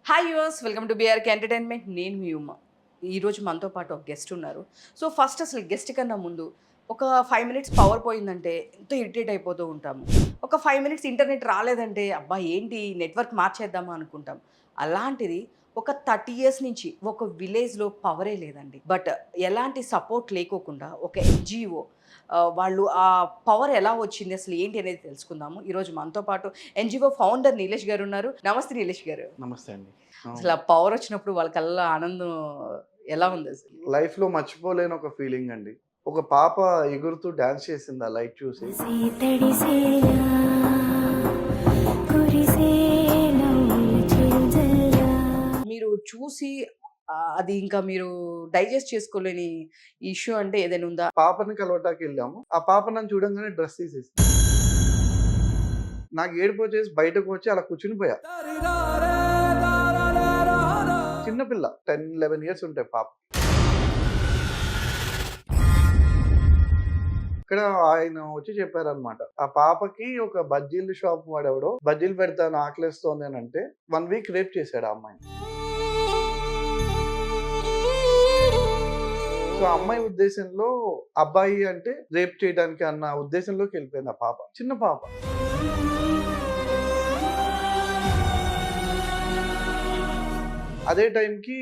Hi yours, welcome to BRK entertainment. నేను మీ ఉమ్మ. ఈరోజు మనతో పాటు ఒక గెస్ట్ ఉన్నారు. సో ఫస్ట్ అసలు గెస్ట్ కన్నా ముందు ఒక 5 మినిట్స్ పవర్ పోయిందంటే ఎంతో ఇరిటేట్ అయిపోతూ ఉంటాము. ఒక 5 మినిట్స్ ఇంటర్నెట్ రాలేదంటే అబ్బా ఏంటి నెట్వర్క్ మార్చేద్దామా అనుకుంటాం. అలాంటిది ఒక 30 ఇయర్స్ నుంచి ఒక విలేజ్‌లో పవరే లేదండి. బట్ ఎలాంటి సపోర్ట్ లేకోకుండా ఒక ఎన్‌జీఓ వాళ్ళు ఆ పవర్ ఎలా వచ్చింది, అసలు ఏంటి అనేది తెలుసుకుందాము. ఈరోజు మనతో పాటు ఎన్‌జీఓ ఫౌండర్ నీలేష్ గారు ఉన్నారు. నమస్తే నీలేష్ గారు. నమస్తే అండి. అసలు ఆ పవర్ వచ్చినప్పుడు వాళ్ళ కళ్ళలో ఆనందం ఎలా ఉందసలు? లైఫ్‌లో మర్చిపోలేని ఒక ఫీలింగ్ అండి. ఒక పాప ఎగురుతూ డాన్స్ చేసింది ఆ లైట్ చూసి. మీరు చూసి అది ఇంకా మీరు డైజెస్ట్ చేసుకోలేని ఇష్యూ అంటే ఏదైనా ఉందా? పాపని కలవటానికెళ్ళాము. ఆ పాప నన్ను చూడంగానే డ్రెస్ తీసేసింది. నాకు ఏడుపొచ్చేసి బయటకొచ్చి అలా కూర్చునిపోయా. చిన్న పిల్ల 10, 11 ఇయర్స్ ఉంటాయి పాప. ఇక్కడ ఆయన వచ్చి చెప్పారనమాట. ఆ పాపకి ఒక బజ్జీల షాప్ వాడెవడో బజ్జీలు పెడతాను ఆకలేస్తోంది అనంటే 1 వీక్ రేప్ చేశాడు ఆ అమ్మాయిని. సో, ఆ అమ్మాయి ఉద్దేశంలో అబ్బాయి అంటే రేప్ చేయడానికి అన్న ఉద్దేశంలోకెళ్ళిపోయింది ఆ పాప. చిన్న పాప. అదే టైంకి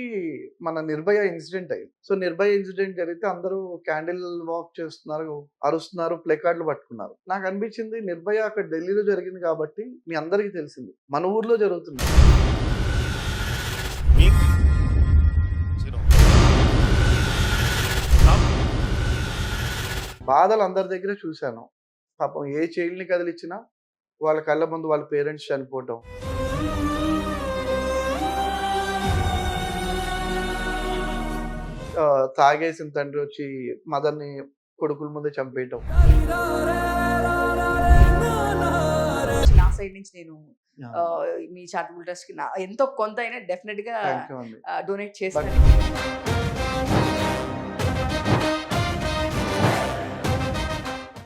మన 'నిర్భయ' ఇన్సిడెంట్ అయింది. సో, 'నిర్భయ' ఇన్సిడెంట్ జరిగితే అందరూ క్యాండిల్ వాక్ చేస్తున్నారు, అరుస్తున్నారు, ప్లే కార్డ్‌లు పట్టుకున్నారు. నాకనిపించింది 'నిర్భయ' అక్కడ ఢిల్లీలో జరిగింది కాబట్టి మీ అందరికీ తెలిసింది. మన ఊర్లో జరుగుతుంది. బాధలు అందరి దగ్గర చూశాను. పాపం ఏ చైల్డ్‌ని కదిలిచ్చినా వాళ్ళ కళ్ళ ముందు వాళ్ళ పేరెంట్స్ చనిపోవటం. తాగేసిన తండ్రి వచ్చి మదర్‌ని కొడుకుల ముందే చంపేయటం. నా సైడ్ నుంచి నేను యాహ్! మీ చారిటబుల్ ట్రస్ట్‌కి ఎంతో కొంతైనా డెఫినిట్‌గా థాంక్ యూ అండి. డొనేట్ చేస్తాను.